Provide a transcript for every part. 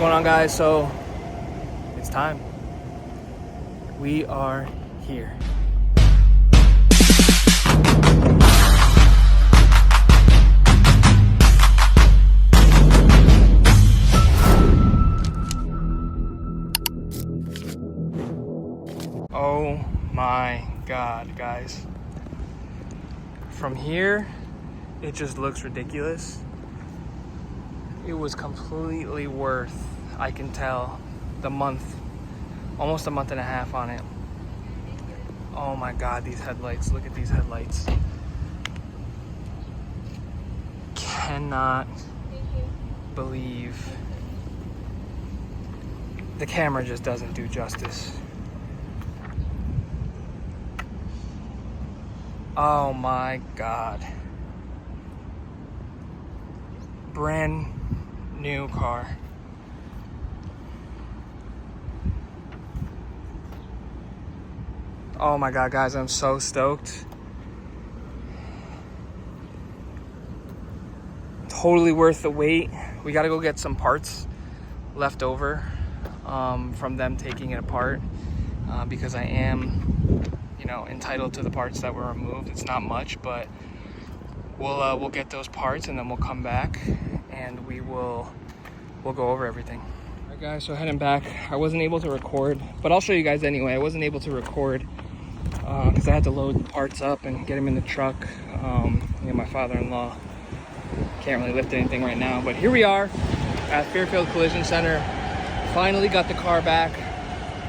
going on, guys? So it's time. We are here. Oh my God, guys. From here, it just looks ridiculous. It was completely worth, I can tell, the month, almost a month and a half on it. Oh my God, these headlights. Look at these headlights. Cannot believe. The camera just doesn't do justice. Oh my God. Brand new car. Oh my God, guys, I'm so stoked. Totally worth the wait. We gotta go get some parts left over from them taking it apart because I am, entitled to the parts that were removed. It's not much, but we'll get those parts and then we'll come back and we'll go over everything. All right, guys, so heading back. I wasn't able to record, but I'll show you guys anyway. I wasn't able to record because I had to load the parts up and get them in the truck. My father-in-law can't really lift anything right now, but here we are at Fairfield Collision Center. Finally got the car back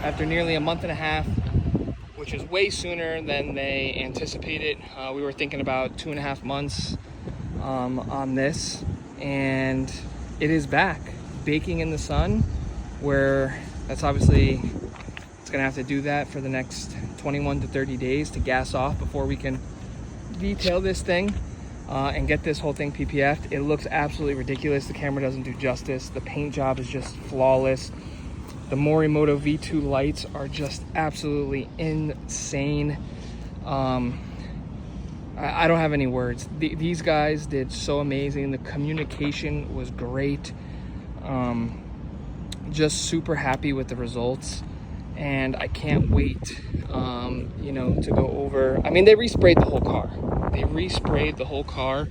after nearly a month and a half, which is way sooner than they anticipated. We were thinking about 2.5 months on this, and it is back, baking in the sun, where that's obviously, it's gonna have to do that for the next 21 to 30 days to gas off before we can detail this thing and get this whole thing PPF'd. It looks absolutely ridiculous. The camera doesn't do justice. The paint job is just flawless. The Morimoto V2 lights are just absolutely insane. I don't have any words. These guys did so amazing. The communication was great. Just super happy with the results. And I can't wait, to go over. I mean, they resprayed the whole car. They resprayed the whole car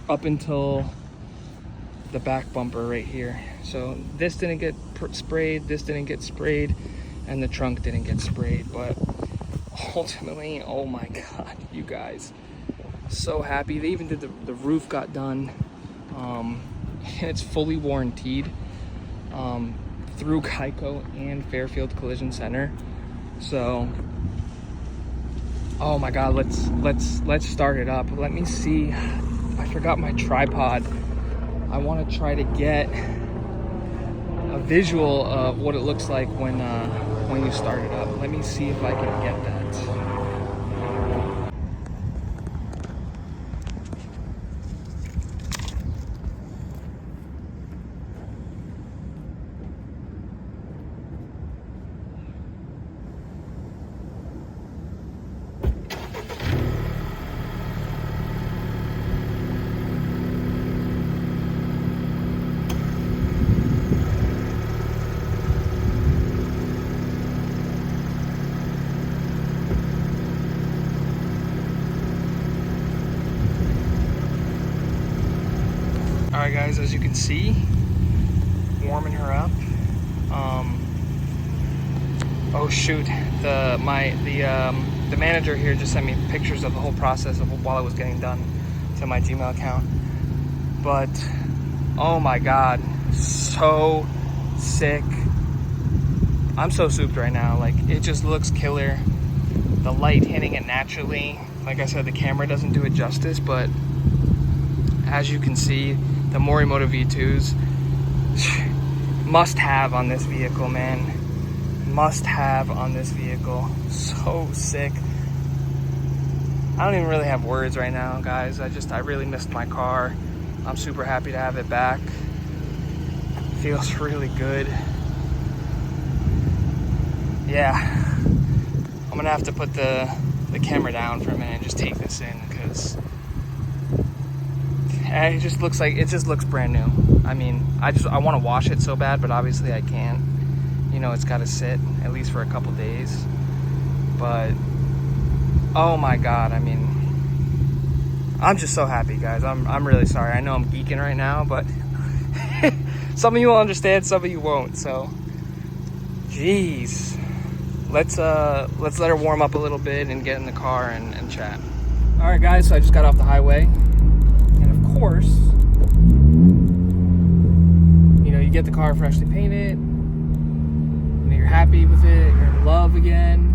up until the back bumper right here. So this didn't get sprayed, this didn't get sprayed, and the trunk didn't get sprayed. But ultimately, oh my God, you guys, so happy. They even did the roof got done, and it's fully warranted through Geico and Fairfield Collision Center. So oh my God, let's start it up. Let me see. I forgot my tripod. I want to try to get a visual of what it looks like when you start it up. Let me see if I can get that. Alright, guys, as you can see, warming her up. Oh shoot, the manager here just sent me pictures of the whole process of while it was getting done to my Gmail account. But oh my God, so sick. I'm so souped right now. Like, it just looks killer. The light hitting it naturally. Like I said, the camera doesn't do it justice, but as you can see, the Morimoto V2s, must have on this vehicle, man. Must have on this vehicle. So sick. I don't even really have words right now, guys. I really missed my car. I'm super happy to have it back. Feels really good. Yeah. I'm gonna have to put the camera down for a minute and just take this in, because And it just looks brand new. I mean, I want to wash it so bad, but obviously I can't. You know, it's got to sit at least for a couple days. But oh my God, I mean, I'm just so happy, guys. I'm really sorry. I know I'm geeking right now, but some of you will understand, some of you won't. So, jeez, let's let her warm up a little bit and get in the car and chat. All right, guys. So I just got off the highway, and of course, you know, you get the car freshly painted, and you're happy with it. You're in love again.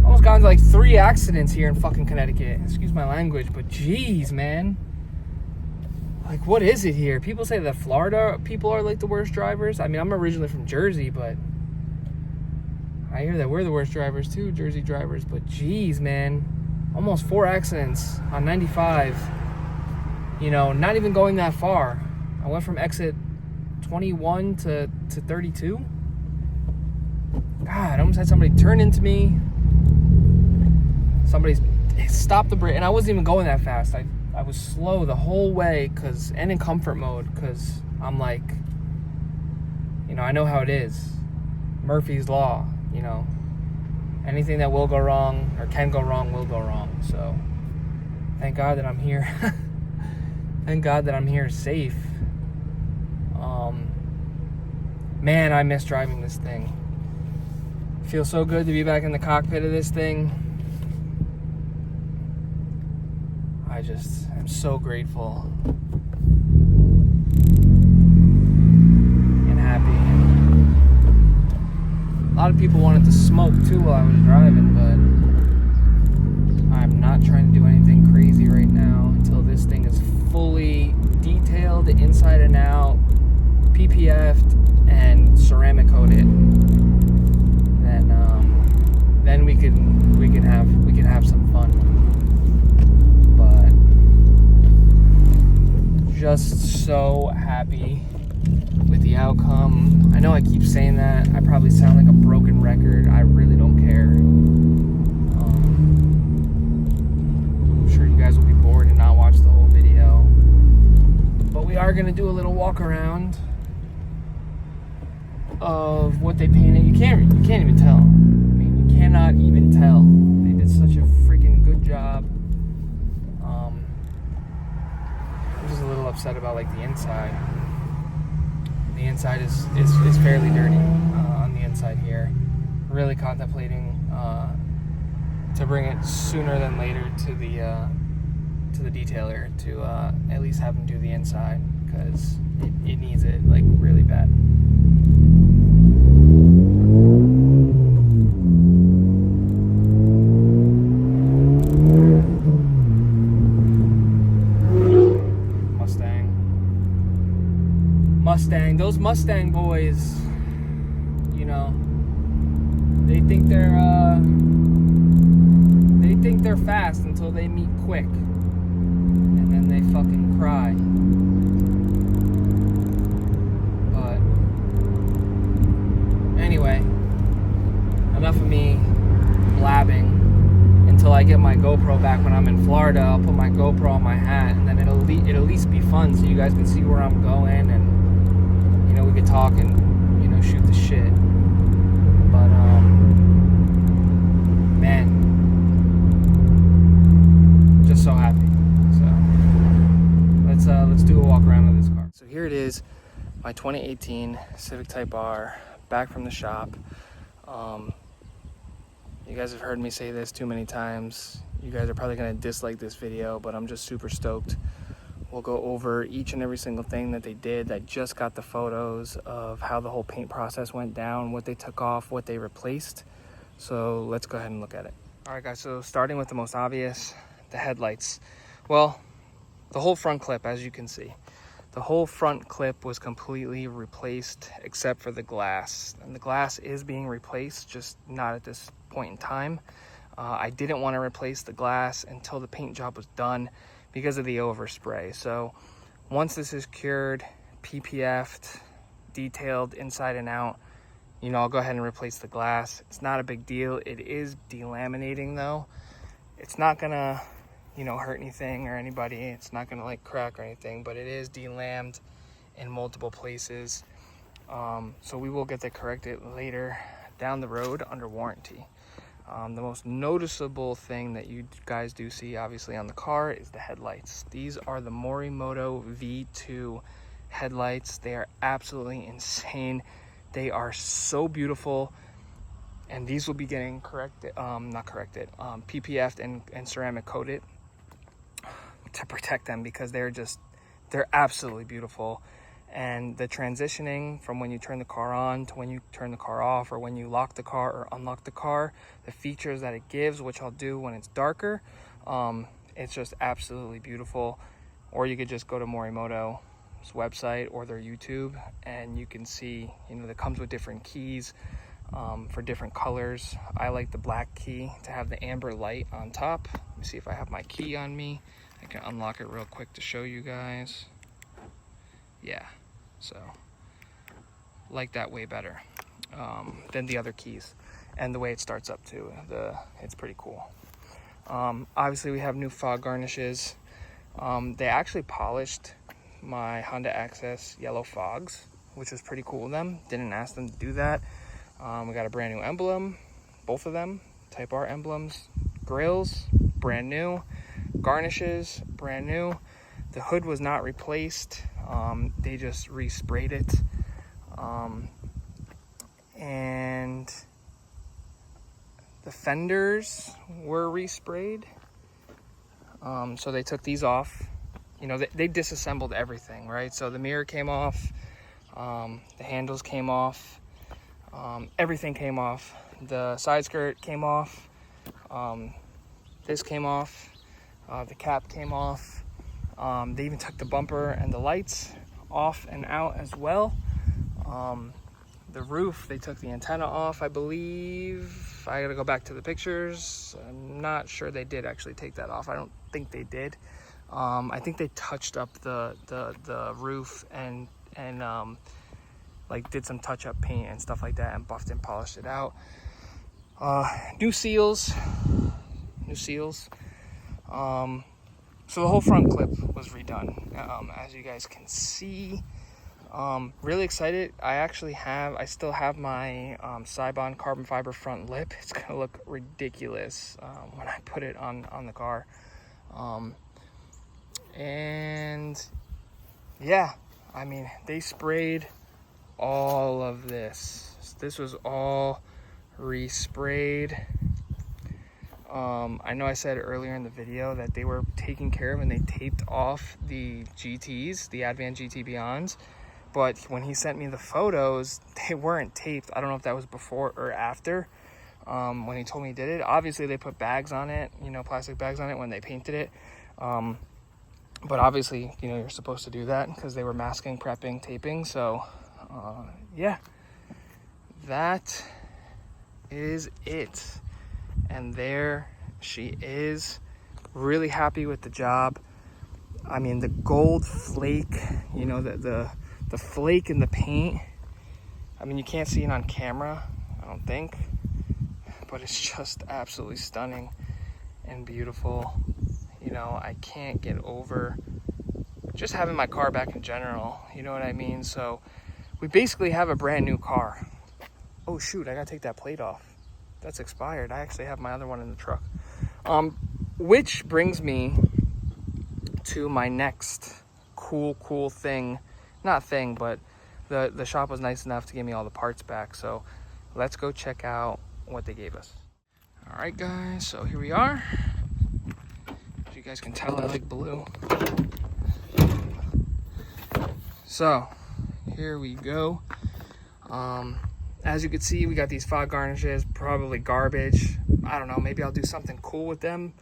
Almost got into like 3 accidents here in fucking Connecticut. Excuse my language, but geez, man. Like, what is it here? People say that Florida people are like the worst drivers. I mean, I'm originally from Jersey, but I hear that we're the worst drivers too, Jersey drivers. But geez, man. Almost 4 accidents on 95. You know, not even going that far. I went from exit 21 to 32. God, I almost had somebody turn into me. Somebody stopped the brake, and I wasn't even going that fast. I was slow the whole way, and in comfort mode, because I'm like, you know, I know how it is. Murphy's Law, you know. Anything that will go wrong or can go wrong will go wrong. So thank God that I'm here. Thank God that I'm here safe. Man, I miss driving this thing. It feels so good to be back in the cockpit of this thing. I'm so grateful and happy. A lot of people wanted to smoke too while I was driving, but I'm not trying to do anything crazy right now until this thing is fully detailed inside and out, PPF'd, and ceramic coated. Then we can have some fun. But just so happy with the outcome. I know I keep saying that. I probably sound like a broken record. I really don't care. I'm sure you guys will be bored and not watch the whole video. But we are going to do a little walk around of what they painted. You can't even tell. I mean, you cannot even tell. They did such a freaking good job. I'm just a little upset about like the inside. The inside is fairly dirty on the inside here. Really contemplating to bring it sooner than later to the detailer to at least have them do the inside, because it needs it like really bad. Mustang, those Mustang boys, you know, they think they're fast until they meet quick, and then they fucking cry. But anyway, enough of me blabbing. Until I get my GoPro back when I'm in Florida, I'll put my GoPro on my hat, and then it'll at least be fun, so you guys can see where I'm going, and you know, we could talk and, you know, shoot the shit. But man, just so happy. So let's do a walk around of this car. So here it is, my 2018 Civic Type R, back from the shop. You guys have heard me say this too many times. You guys are probably gonna dislike this video, but I'm just super stoked. We'll go over each and every single thing that they did. I just got the photos of how the whole paint process went down, what they took off, what they replaced. So let's go ahead and look at it. All right, guys, so starting with the most obvious, the headlights. Well, the whole front clip, as you can see. The whole front clip was completely replaced except for the glass. And the glass is being replaced, just not at this point in time. I didn't want to replace the glass until the paint job was done because of the overspray. So once this is cured, PPF'd, detailed inside and out, you know, I'll go ahead and replace the glass. It's not a big deal. It is delaminating though. It's not gonna you know, hurt anything or anybody. It's not gonna like crack or anything, but it is delammed in multiple places. So we will get that corrected later down the road under warranty. The most noticeable thing that you guys do see obviously on the car is the headlights. These are the Morimoto V2 headlights. They are absolutely insane. They are so beautiful, and these will be getting corrected, PPF'd and ceramic coated to protect them, because they're absolutely beautiful. And the transitioning from when you turn the car on to when you turn the car off, or when you lock the car or unlock the car, the features that it gives, which I'll do when it's darker, it's just absolutely beautiful. Or you could just go to Morimoto's website or their YouTube, and you can see, you know, that comes with different keys for different colors. I like the black key to have the amber light on top. Let me see if I have my key on me. I can unlock it real quick to show you guys. Yeah, so like that way better than the other keys, and the way it starts up too. It's pretty cool. Obviously we have new fog garnishes. They actually polished my Honda Access yellow fogs, which was pretty cool of them. Didn't ask them to do that. We got a brand new emblem, both of them, Type R emblems. Grills, brand new. Garnishes, brand new. The hood was not replaced. They just resprayed it. And the fenders were resprayed. So they took these off. You know, they disassembled everything, right? So the mirror came off, the handles came off, everything came off. The side skirt came off, this came off, the cap came off. They even took the bumper and the lights off and out as well. The roof, they took the antenna off, I believe. I gotta go back to the pictures. I'm not sure they did actually take that off. I don't think they did. I think they touched up the roof and like did some touch-up paint and stuff like that, and buffed and polished it out. New seals. So the whole front clip was redone, as you guys can see. Really excited. I still have my Cybon carbon fiber front lip. It's gonna look ridiculous when I put it on the car. And yeah, I mean, they sprayed all of this. This was all resprayed. I know I said earlier in the video that they were taken care of and they taped off the GTs, the Advan GT Beyonds, but when he sent me the photos, they weren't taped. I don't know if that was before or after, when he told me he did it. Obviously they put bags on it, you know, plastic bags on it when they painted it, but obviously, you know, you're supposed to do that because they were masking, prepping, taping. So yeah, that is it. And there she is. Really happy with the job. I mean, the gold flake, you know, the flake in the paint. I mean, you can't see it on camera, I don't think, but it's just absolutely stunning and beautiful. You know, I can't get over just having my car back in general, you know what I mean? So we basically have a brand new car. Oh shoot, I gotta take that plate off. That's expired. I actually have my other one in the truck. Which brings me to my next cool thing. Not thing, but the shop was nice enough to give me all the parts back. So let's go check out what they gave us. All right, guys, so here we are. As you guys can tell, I like blue. So here we go. As you can see, we got these fog garnishes, probably garbage. I don't know, maybe I'll do something cool with them.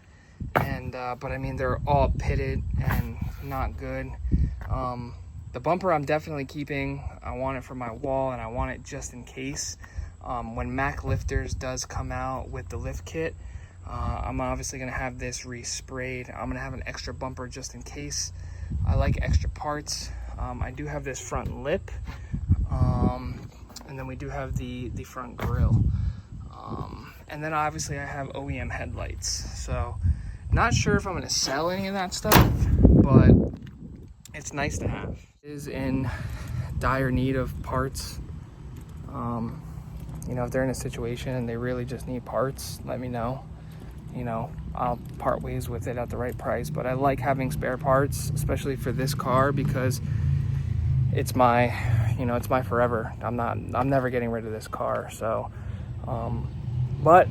And but I mean, they're all pitted and not good. The bumper I'm definitely keeping. I want it for my wall, and I want it just in case. When Mac Lifters does come out with the lift kit, I'm obviously gonna have this resprayed. I'm gonna have an extra bumper just in case. I like extra parts. I do have this front lip. And then we do have the front grille. And then obviously I have OEM headlights. So Not sure if I'm gonna sell any of that stuff, but it's nice to have. It is in dire need of parts. You know, if they're in a situation and they really just need parts, let me know. You know, I'll part ways with it at the right price. But I like having spare parts, especially for this car, because it's my, you know, it's my forever. I'm never getting rid of this car. So, but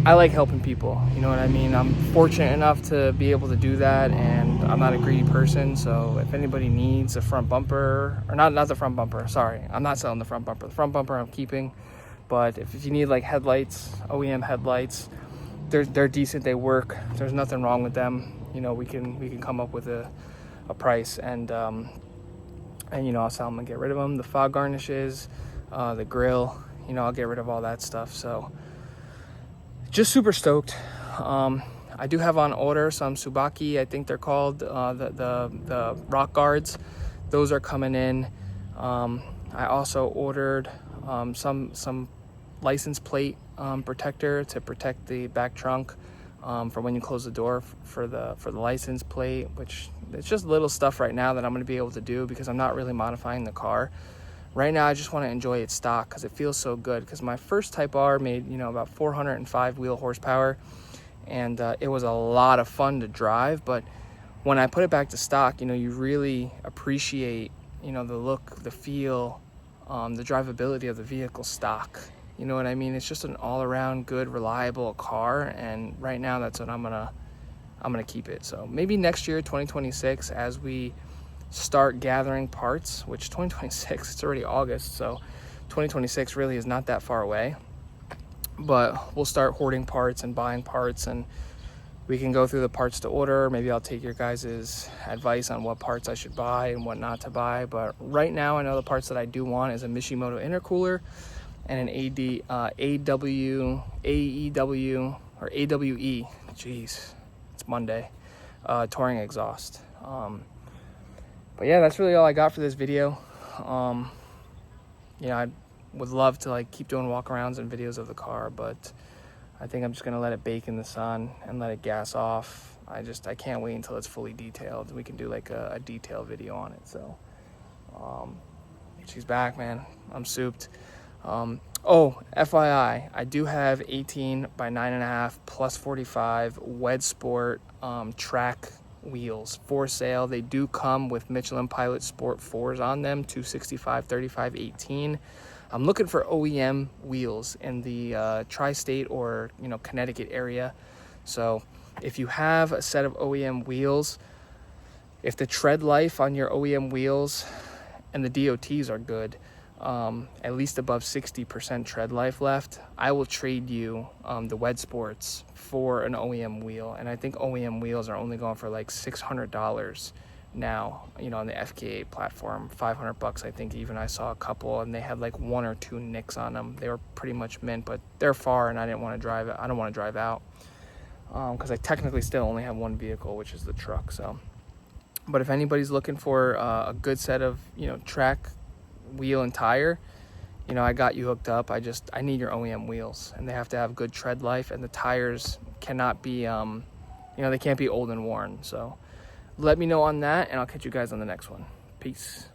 I like helping people, you know what I mean? I'm fortunate enough to be able to do that, and I'm not a greedy person. So if anybody needs a front bumper, or not the front bumper, sorry, I'm not selling the front bumper. The front bumper I'm keeping. But if you need like headlights, OEM headlights, they're decent, they work. There's nothing wrong with them. You know, we can come up with a price, and you know, I'll sell them and get rid of them. The fog garnishes, the grill, you know, I'll get rid of all that stuff. So just super stoked. I do have on order some Tsubaki, I think they're called, the rock guards. Those are coming in. I also ordered some license plate protector to protect the back trunk for when you close the door for the license plate, which it's just little stuff right now that I'm going to be able to do because I'm not really modifying the car. Right now I just want to enjoy its stock because it feels so good, because my first Type R made, you know, about 405 wheel horsepower, and it was a lot of fun to drive. But when I put it back to stock, you know, you really appreciate, you know, the look, the feel, the drivability of the vehicle stock. You know what I mean? It's just an all-around good, reliable car, and right now that's what I'm gonna keep it. So maybe next year, 2026, as we start gathering parts, which 2026, it's already August, so 2026 really is not that far away. But we'll start hoarding parts and buying parts, and we can go through the parts to order. Maybe I'll take your guys' advice on what parts I should buy and what not to buy. But right now, I know the parts that I do want is a Mishimoto intercooler and an AEW, or AWE, jeez, it's Monday, touring exhaust. But yeah, that's really all I got for this video. You know, I would love to like keep doing walkarounds and videos of the car, but I think I'm just gonna let it bake in the sun and let it gas off. I can't wait until it's fully detailed. We can do like a detailed video on it. So she's back, man. I'm souped. Oh, FYI, I do have 18 by 9.5 plus 45 Wed Sport track wheels for sale. They do come with Michelin Pilot Sport 4s on them, 265, 35, 18. I'm looking for OEM wheels in the tri-state or, you know, Connecticut area. So if you have a set of OEM wheels, if the tread life on your OEM wheels and the DOTs are good, at least above 60% tread life left, I will trade you the Wed Sports for an OEM wheel. And I think OEM wheels are only going for like $600 now, you know, on the FK8 platform. $500 I think. Even I saw a couple and they had like 1 or 2 nicks on them. They were pretty much mint, but they're far and I didn't want to drive it. I don't want to drive out because I technically still only have one vehicle, which is the truck. So, but if anybody's looking for a good set of, you know, track, wheel and tire, you know, I got you hooked up. I need your OEM wheels, and they have to have good tread life, and the tires cannot be you know, they can't be old and worn. So let me know on that, and I'll catch you guys on the next one. Peace.